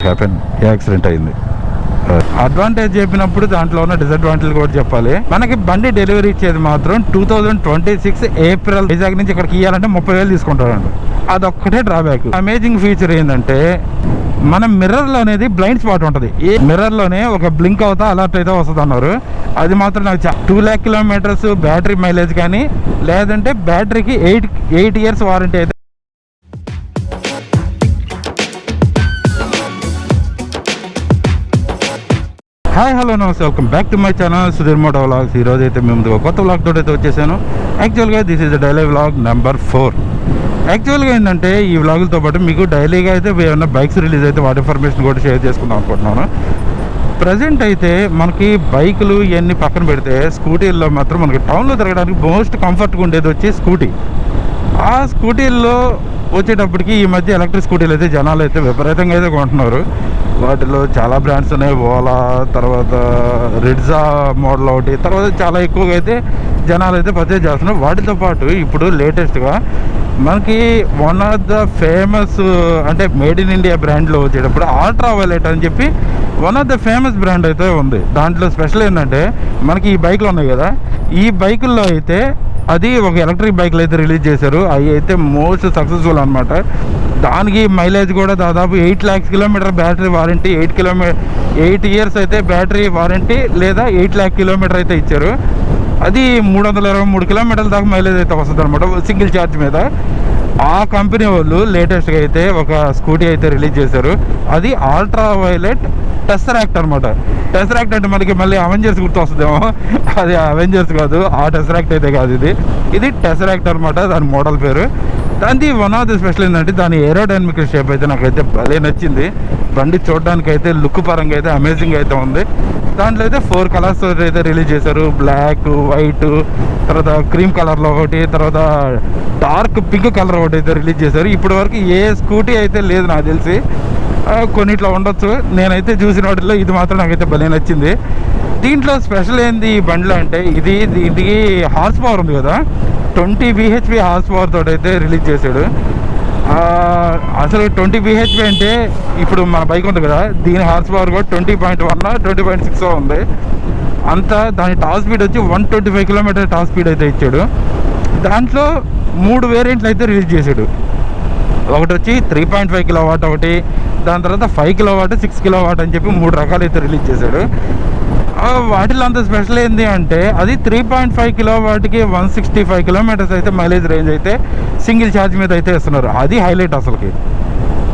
Happen, accident అయింది. Advantage చెప్పినప్పుడు దాంట్లో ఉన్న డిసడ్వాంటేజ్ కూడా చెప్పాలి. మనకి బండి డెలివరీ ఇచ్చేది మాత్రం 2026 ఏప్రిల్. వైజాగ్ నుంచి ఇక్కడికి ఇవ్వాలంటే 30,000 తీసుకుంటారండి. అదొక్కటే డ్రాబ్యాక్. అమేజింగ్ ఫీచర్ ఏంటంటే మన మిర్రర్ లో అనేది బ్లైండ్ స్పాట్ ఉంటుంది. ఏ మిర్రర్ లోనే ఒక బ్లింక్ అవుతా అలర్ట్ అయితే వస్తుంది అన్నారు. అది మాత్రం నాకు 2 lakh kilometers బ్యాటరీ మైలేజ్ కానీ, లేదంటే బ్యాటరీకి 8 years వారంటీ అయితే. Hi, hello, namaste, welcome back to my channel Sudheer moto vlogs. ఈరోజు అయితే మేము కొత్త వ్లాగ్ తోటి అయితే వచ్చేసాను. యాక్చువల్గా this is the daily vlog number 4. యాక్చువల్గా ఏంటంటే ఈ వ్లాగులతో పాటు మీకు డైలీగా అయితే ఏమైనా బైక్స్ రిలీజ్ అయితే వాటి ఇన్ఫర్మేషన్ కూడా షేర్ చేసుకుందాం అనుకుంటున్నాను. ప్రజెంట్ అయితే మనకి బైకులు ఇవన్నీ పక్కన పెడితే స్కూటీల్లో మాత్రం మనకి టౌన్లో తిరగడానికి మోస్ట్ కంఫర్ట్గా ఉండేది వచ్చి స్కూటీ. ఆ స్కూటీల్లో వచ్చేటప్పటికి ఈ మధ్య ఎలక్ట్రిక్ స్కూటీలు అయితే జనాలు అయితే విపరీతంగా అయితే కొంటున్నారు. వాటిలో చాలా బ్రాండ్స్ ఉన్నాయి. ఓలా, తర్వాత రిడ్జా మోడల్ ఒకటి, తర్వాత చాలా ఎక్కువగా అయితే జనాలు అయితే పర్చేజ్ చేస్తున్నారు. వాటితో పాటు ఇప్పుడు లేటెస్ట్గా మనకి వన్ ఆఫ్ ద ఫేమస్ అంటే మేడ్ ఇన్ ఇండియా బ్రాండ్లో వచ్చేటప్పుడు అల్ట్రా వైలెట్ అని చెప్పి one of the famous brand అయితే ఉంది. దాంట్లో స్పెషల్ ఏంటంటే మనకి ఈ బైక్లు ఉన్నాయి కదా, ఈ బైకుల్లో అయితే అది ఒక ఎలక్ట్రిక్ బైక్లు అయితే రిలీజ్ చేశారు. అవి అయితే మోస్ట్ సక్సెస్ఫుల్ అనమాట. దానికి మైలేజ్ కూడా దాదాపు 8 lakhs kilometer battery warranty, 8 years అయితే బ్యాటరీ వారంటీ, లేదా 8 lakh kilometer అయితే ఇచ్చారు. అది 323 kilometers దాకా మైలేజ్ అయితే వస్తుంది అనమాట సింగిల్ ఛార్జ్ మీద. ఆ కంపెనీ వాళ్ళు లేటెస్ట్గా అయితే ఒక స్కూటీ అయితే రిలీజ్ చేశారు. అది అల్ట్రా వైలెట్ టెస్రాక్ట్ అనమాట. టెస్రాక్ట్ అంటే మనకి మళ్ళీ అవెంజర్స్ గుర్తు వస్తుందేమో, అది అవెంజర్స్ కాదు, ఆ టెస్రాక్ట్ అయితే కాదు, ఇది టెస్రాక్ట్ అనమాట దాని మోడల్ పేరు. దానికి వన్ ఆఫ్ ది స్పెషల్ ఏంటంటే దాని ఏరోడైనమిక్ షేప్ అయితే నాకైతే భలే నచ్చింది. బండి చూడడానికి అయితే లుక్ పరంగా అయితే అమేజింగ్ అయితే ఉంది. దాంట్లో అయితే 4 colours అయితే రిలీజ్ చేశారు. బ్లాక్, వైట్, తర్వాత క్రీమ్ కలర్లో ఒకటి, తర్వాత డార్క్ పింక్ కలర్ ఒకటి అయితే రిలీజ్ చేశారు. ఇప్పటి వరకు ఏ స్కూటీ అయితే లేదు నాకు తెలిసి, కొన్నిట్లో ఉండొచ్చు. నేనైతే చూసిన వాటిలో ఇది మాత్రం నాకైతే భలే నచ్చింది. దీంట్లో స్పెషల్ ఏంది ఈ బండిలో అంటే దీనికి హార్స్ పవర్ ఉంది కదా, 20 bhp హార్స్ పవర్ తోటి అయితే రిలీజ్ చేశాడు. అసలు 20 bhp అంటే ఇప్పుడు మన బైక్ ఉంది కదా, దీని హార్స్ పవర్ కూడా 20.1 20.6 ఉంది. అంతా దాని టాప్ స్పీడ్ వచ్చి 125 km టాప్ స్పీడ్ అయితే ఇచ్చాడు. దాంట్లో 3 వేరియంట్లు అయితే రిలీజ్ చేశాడు. ఒకటి వచ్చి 3.5 kW ఒకటి, దాని తర్వాత 5 kW, 6 kW అని చెప్పి 3 రకాలు అయితే రిలీజ్ చేశాడు. వాటిలో అంత స్పెషల్ ఏంటి అంటే అది 3.5 kWకి 165 kilometers అయితే మైలేజ్ రేంజ్ అయితే సింగిల్ ఛార్జ్ మీద అయితే ఇస్తున్నారు. అది హైలైట్ అసలుకి.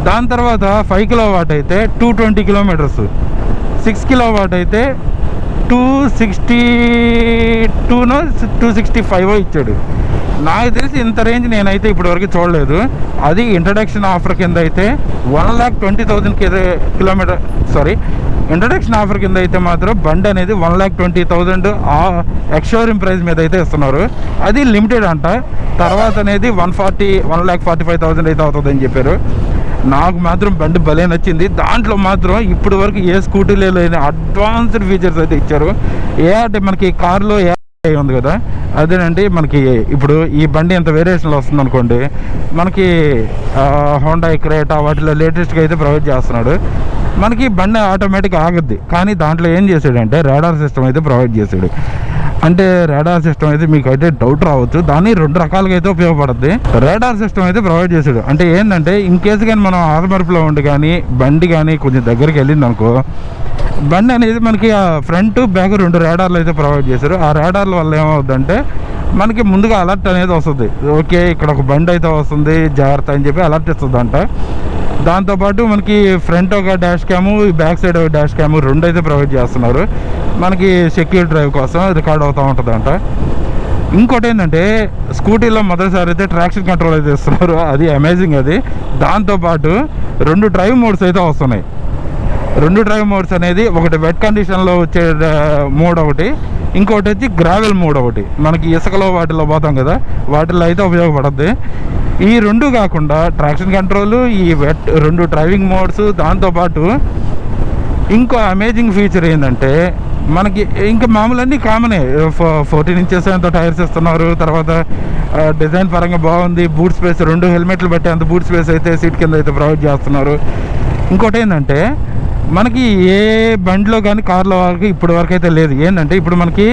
దాని తర్వాత 5 kW అయితే 220 kilometers, 6 kW అయితే 265 ఇచ్చాడు. నాకు తెలిసి ఇంత రేంజ్ నేనైతే ఇప్పటివరకు చూడలేదు. అది ఇంట్రడక్షన్ ఆఫర్ కింద అయితే 1,20,000 kilometer, ఇంట్రడక్షన్ ఆఫర్ కింద అయితే మాత్రం బండి అనేది 1,20,000 ఎక్స్షోరూమ్ ప్రైస్ మీద అయితే ఇస్తున్నారు. అది లిమిటెడ్ అంట. తర్వాత అనేది 1,45,000 అయితే అవుతుందని చెప్పారు. నాకు మాత్రం బండి భలే నచ్చింది. దాంట్లో మాత్రం ఇప్పటి వరకు ఏ స్కూటీలో లేని అడ్వాన్స్డ్ ఫీచర్స్ అయితే ఇచ్చారు. అంటే మనకి కార్లో ఉంది కదా, అదేనండి మనకి ఇప్పుడు ఈ బండి ఎంత వేరియేషన్లో వస్తుంది అనుకోండి, మనకి హోండా క్రేటా వాటిలో లేటెస్ట్గా అయితే ప్రొవైడ్ చేస్తున్నాడు. మనకి బండి ఆటోమేటిక్ ఆగద్ది, కానీ దాంట్లో ఏం చేశాడంటే రాడార్ సిస్టమ్ అయితే ప్రొవైడ్ చేశాడు. అంటే రాడార్ సిస్టమ్ అయితే మీకు అయితే డౌట్ రావచ్చు, దాన్ని 2 రకాలుగా అయితే ఉపయోగపడుద్ది. రాడార్ సిస్టమ్ అయితే ప్రొవైడ్ చేశాడు. అంటే ఏంటంటే ఇన్ కేసు కానీ మనం ఆర్మర్పులో ఉండి కానీ బండి కానీ కొంచెం దగ్గరికి వెళ్ళింది అనుకో, బండి అనేది మనకి ఫ్రంట్ బ్యాక్ 2 రాడార్లు అయితే ప్రొవైడ్ చేశారు. ఆ రాడార్ల వల్ల ఏమవుతుందంటే మనకి ముందుగా అలర్ట్ అనేది వస్తుంది. ఓకే, ఇక్కడ ఒక బండి అయితే వస్తుంది, జాగ్రత్త అని చెప్పి అలర్ట్ ఇస్తుంది అంట. దాంతోపాటు మనకి ఫ్రంట్ ఒక డాష్ క్యాము, బ్యాక్ సైడ్ ఒక డాష్ క్యాము 2 అయితే ప్రొవైడ్ చేస్తున్నారు. మనకి సెక్యూర్ డ్రైవ్ కోసం రికార్డ్ అవుతూ ఉంటుందంట. ఇంకోటి ఏంటంటే స్కూటీలో మొదటిసారి అయితే ట్రాక్షన్ కంట్రోల్ అయితే ఇస్తున్నారు. అది అమేజింగ్. అది దాంతోపాటు 2 డ్రైవ్ మోడ్స్ అయితే వస్తున్నాయి. 2 డ్రైవ్ మోడ్స్ అనేది ఒకటి వెట్ కండిషన్లో వచ్చే మోడ్ ఒకటి, ఇంకోటి వచ్చి గ్రావెల్ మోడ్ ఒకటి. మనకి ఇసుకలో వాటిలో పోతాం కదా, వాటిల్లో అయితే ఉపయోగపడుద్ది. ఈ 2 కాకుండా ట్రాక్షన్ కంట్రోల్, ఈ వెట్ 2 డ్రైవింగ్ మోడ్స్, దాంతోపాటు ఇంకో అమేజింగ్ ఫీచర్ ఏంటంటే మనకి ఇంకా మామూలన్నీ కామనే. 14 inches అంత టైర్స్ ఇస్తున్నారు. తర్వాత డిజైన్ పరంగా బాగుంది. బూట్ స్పేస్ 2 హెల్మెట్లు పెట్టే అంత బూట్ స్పేస్ అయితే సీట్ కింద అయితే ప్రొవైడ్ చేస్తున్నారు. ఇంకోటి ఏంటంటే మనకి ఏ బండిలో కానీ కార్లో వాళ్ళకి ఇప్పటి వరకు అయితే లేదు. ఏంటంటే ఇప్పుడు మనకి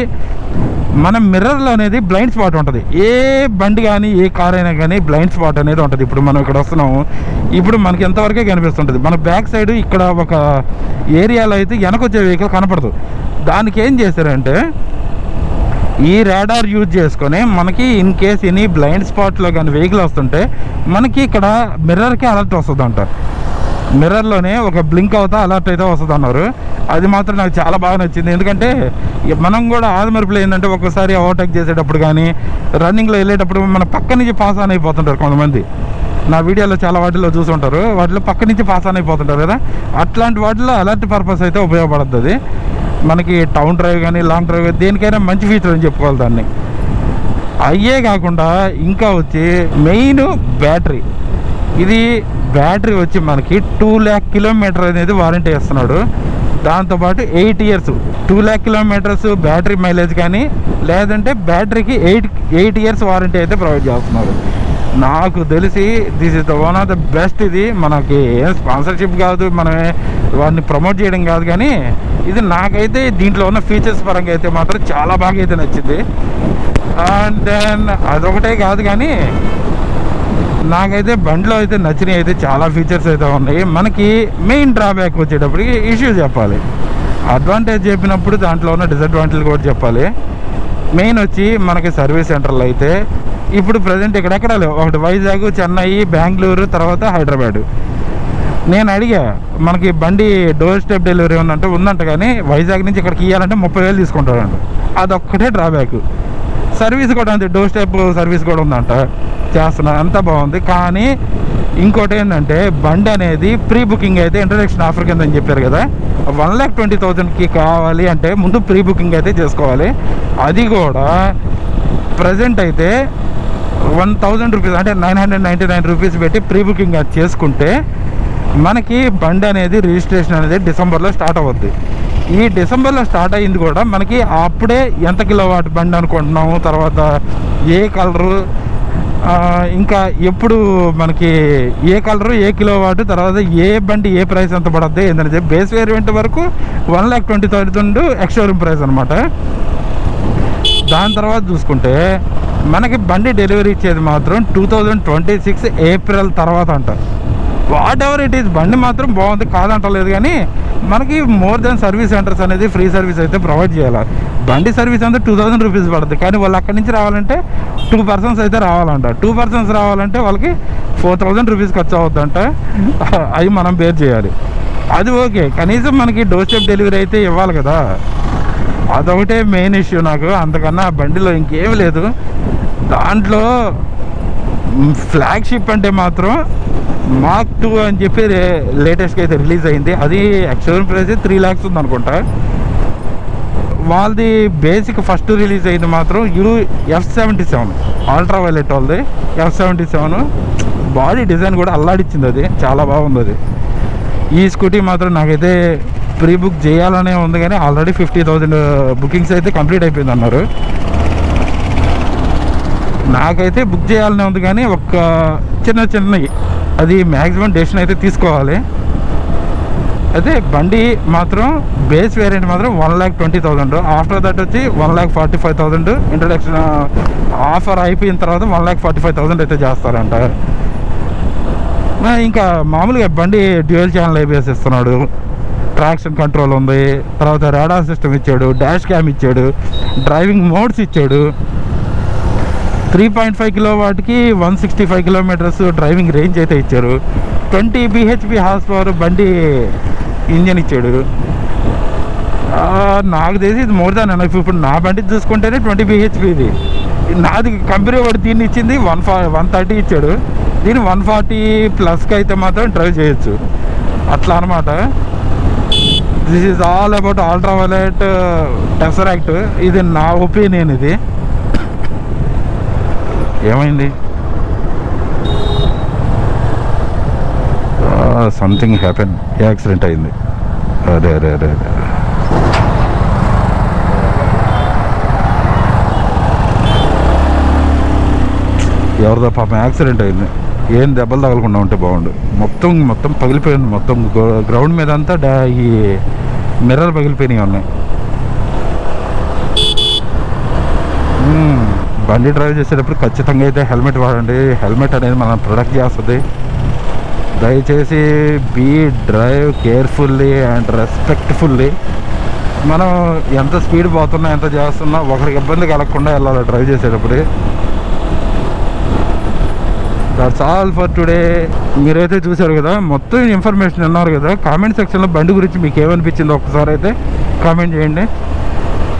మన మిర్రర్లో అనేది బ్లైండ్ స్పాట్ ఉంటుంది. ఏ బండి కానీ ఏ కార్ అయినా కానీ బ్లైండ్ స్పాట్ అనేది ఉంటుంది. ఇప్పుడు మనం ఇక్కడ వస్తున్నాము, ఇప్పుడు మనకి ఎంతవరకే కనిపిస్తుంటుంది. మన బ్యాక్ సైడ్ ఇక్కడ ఒక ఏరియాలో అయితే వెనకొచ్చే వెహికల్ కనపడదు. దానికి ఏం చేశారంటే ఈ రాడార్ యూజ్ చేసుకొని మనకి ఇన్ కేస్ ఎనీ బ్లైండ్ స్పాట్లో కానీ వెహికల్ వస్తుంటే మనకి ఇక్కడ మిర్రర్కి అలర్ట్ వస్తుంది అంట. మిర్రర్లోనే ఒక బ్లింక్ అవుతా అలర్ట్ అయితే వస్తుంది అన్నారు. అది మాత్రం నాకు చాలా బాగా నచ్చింది. ఎందుకంటే మనం కూడా ఆదమరుపులో ఏంటంటే ఒక్కసారి ఓవర్టేక్ చేసేటప్పుడు కానీ రన్నింగ్లో వెళ్ళేటప్పుడు మన పక్క నుంచి పాస్ ఆన్ అయిపోతుంటారు కొంతమంది. నా వీడియోలో చాలా వాటిలో చూసుంటారు, వాటిలో పక్క నుంచి పాస్ ఆన్ అయిపోతుంటారు కదా. అట్లాంటి వాటిలో అలర్ట్ పర్పస్ అయితే ఉపయోగపడుతుంది. మనకి టౌన్ డ్రైవ్ కానీ లాంగ్ డ్రైవ్ దేనికైనా మంచి ఫీచర్ అని చెప్పుకోవాలి దాన్ని. అయ్యే కాకుండా ఇంకా వచ్చి మెయిన్ బ్యాటరీ. ఇది బ్యాటరీ వచ్చి మనకి 2 lakh కిలోమీటర్ అనేది వారంటీ ఇస్తున్నాడు. దాంతోపాటు 8 years 2 lakh kilometres battery mileage కానీ లేదంటే బ్యాటరీకి 8 years వారంటీ అయితే ప్రొవైడ్ చేస్తున్నారు. నాకు తెలిసి this is the one of the best. ఇది మనకి ఏం స్పాన్సర్షిప్ కాదు, మనమే వాడిని ప్రమోట్ చేయడం కాదు, కానీ ఇది నాకైతే దీంట్లో ఉన్న ఫీచర్స్ పరంగా అయితే మాత్రం చాలా బాగా అయితే నచ్చింది. అండ్ దెన్ అదొకటే కాదు కానీ నాకైతే బండిలో అయితే నచ్చినవి అయితే చాలా ఫీచర్స్ అయితే ఉన్నాయి. మనకి మెయిన్ డ్రాబ్యాక్ వచ్చేటప్పటికి ఇష్యూ చెప్పాలి. అడ్వాంటేజ్ చెప్పినప్పుడు దాంట్లో ఉన్న డిసడ్వాంటేజ్ కూడా చెప్పాలి. మెయిన్ వచ్చి మనకి సర్వీస్ సెంటర్లు అయితే ఇప్పుడు ప్రజెంట్ ఇక్కడెక్కడ లేవు. ఒకటి వైజాగ్, చెన్నై, బెంగళూరు, తర్వాత హైదరాబాదు. నేను అడిగా మనకి బండి డోర్ స్టెప్ డెలివరీ ఉందంట కానీ వైజాగ్ నుంచి ఇక్కడికి ఇవ్వాలంటే 30,000 తీసుకుంటాడంట. అదొక్కటే డ్రాబ్యాక్. సర్వీస్ కూడా అంతే, డోర్ స్టెప్ సర్వీస్ కూడా ఉందంట, చేస్తున్నారు, అంతా బాగుంది. కానీ ఇంకోటి ఏంటంటే బండి అనేది ప్రీ బుకింగ్ అయితే ఇంట్రడక్షన్ ఆఫర్ కింద అని చెప్పారు కదా, 1,20,000కి కావాలి అంటే ముందు ప్రీ బుకింగ్ అయితే చేసుకోవాలి. అది కూడా ప్రజెంట్ అయితే 1,000 రూపీస్ అంటే 999 రూపీస్ పెట్టి ప్రీ బుకింగ్ అది చేసుకుంటే మనకి బండి అనేది రిజిస్ట్రేషన్ అనేది డిసెంబర్లో స్టార్ట్ అవుద్ది. ఈ డిసెంబర్లో స్టార్ట్ అయ్యింది కూడా మనకి అప్పుడే ఎంత కిలోవాట్ బండి అనుకుంటున్నాము, తర్వాత ఏ కలరు, ఇంకా ఎప్పుడు మనకి ఏ కలరు ఏ కిలోవాట్, తర్వాత ఏ బండి ఏ ప్రైస్ ఎంత పడుద్ది ఏంటంటే బేస్ వేరియంట్ వరకు 1,20,000 ఎక్స్షోరూమ్ ప్రైస్ అనమాట. దాని తర్వాత చూసుకుంటే మనకి బండి డెలివరీ ఇచ్చేది మాత్రం 2026 ఏప్రిల్ తర్వాత అంట. వాట్ ఎవర్ ఇట్ ఈస్, బండి మాత్రం బాగుంది కాదంటలేదు, కానీ మనకి మోర్ దెన్ సర్వీస్ సెంటర్స్ అనేది ఫ్రీ సర్వీస్ అయితే ప్రొవైడ్ చేయాలి. బండి సర్వీస్ అంతా 2,000 రూపీస్ పడుతుంది, కానీ వాళ్ళు అక్కడి నుంచి రావాలంటే 2 persons అయితే రావాలంట. 2 persons రావాలంటే వాళ్ళకి 4,000 రూపీస్ ఖర్చు అవుద్దంట. అవి మనం బేర్ చేయాలి. అది ఓకే, కనీసం మనకి డోర్ స్టెప్ డెలివరీ అయితే ఇవ్వాలి కదా. అదొకటే మెయిన్ ఇష్యూ నాకు. అంతకన్నా బండిలో ఇంకేం లేదు. దాంట్లో ఫ్లాగ్షిప్ అంటే మాత్రం మార్క్ 2 అని చెప్పి లేటెస్ట్గా అయితే రిలీజ్ అయింది. అది యాక్చువల్ ప్రైస్ 3 lakhs ఉంది అనుకుంటా. వాళ్ళది బేసిక్ ఫస్ట్ రిలీజ్ అయింది మాత్రం F77 అల్ట్రా వైలెట్ వాళ్ళది. F77 బాడీ డిజైన్ కూడా అల్లాడిచ్చింది, అది చాలా బాగుంది. అది ఈ స్కూటీ మాత్రం నాకైతే ప్రీ బుక్ చేయాలనే ఉంది, కానీ ఆల్రెడీ 50,000 బుకింగ్స్ అయితే కంప్లీట్ అయిపోయింది అన్నారు. నాకైతే బుక్ చేయాలనే ఉంది, కానీ ఒక చిన్నవి అది మ్యాక్సిమం డెసిషన్ అయితే తీసుకోవాలి. అయితే బండి మాత్రం బేస్ వేరియంట్ మాత్రం 1,20,000. ఆఫ్టర్ దట్ వచ్చి 1,45,000 ఇంట్రడక్షన్ ఆఫర్ అయిపోయిన తర్వాత 1,45,000 అయితే చేస్తారంట. ఇంకా మామూలుగా బండి డ్యూయల్ ఛానల్ ABS ఇస్తున్నాడు, ట్రాక్షన్ కంట్రోల్ ఉంది, తర్వాత రాడార్ సిస్టమ్ ఇచ్చాడు, డాష్ క్యామ్ ఇచ్చాడు, డ్రైవింగ్ మోడ్స్ ఇచ్చాడు. 3.5 కిలోవాట్కి 165 కిలోమీటర్స్ డ్రైవింగ్ రేంజ్ అయితే ఇచ్చారు. 20 bhp హార్స్ పవర్ బండి ఇంజన్ ఇచ్చాడు. నాకు తెలిసి ఇది మోర్ దాన్ ఎనఫ్. ఇప్పుడు నా బండి చూసుకుంటేనే 20 bhp. ఇది నాది కంపెనీ వాడు దీన్ని ఇచ్చింది 130 ఇచ్చాడు. దీన్ని 140+ అయితే మాత్రం డ్రైవ్ చేయొచ్చు, అట్లా అనమాట. This is all about ultra violet tesseract. ఇది నా ఒపీనియన్. ఇది ఏమైంది, సంథింగ్ హ్యాపెన్, యాక్సిడెంట్ అయింది. అరే అరే అరే అరే ఎవరిదో పాపం యాక్సిడెంట్ అయింది. ఏం దెబ్బలు తగలకుండా ఉంటే బాగుండు. మొత్తం పగిలిపోయింది. మొత్తం గ్రౌండ్ మీద అంతా ఈ మిర్రర్ పగిలిపోయినాయి ఉన్నాయి. బండి డ్రైవ్ చేసేటప్పుడు ఖచ్చితంగా అయితే హెల్మెట్ వాడండి. హెల్మెట్ అనేది మనం ప్రొటెక్ట్ చేస్తుంది. దయచేసి be drive carefully and respectfully. మనం ఎంత స్పీడ్ పోతున్నా, ఎంత చేస్తున్నా ఒకరికి ఇబ్బంది కలగకుండా వెళ్ళాలి డ్రైవ్ చేసేటప్పుడు. That's all for today. మీరైతే చూసారు కదా, మొత్తం ఇన్ఫర్మేషన్ విన్నారు కదా. కామెంట్ సెక్షన్లో బండి గురించి మీకు ఏమనిపించిందో ఒకసారి అయితే కామెంట్ చేయండి.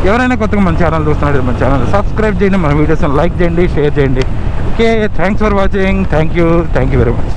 ఎవరైనా కొత్తగా మన ఛానల్ చూస్తున్నట్టు మన ఛానల్ సబ్స్క్రైబ్ చేయండి, మన వీడియోస్ని లైక్ చేయండి, షేర్ చేయండి. Okay, thanks for watching. Thank you very much.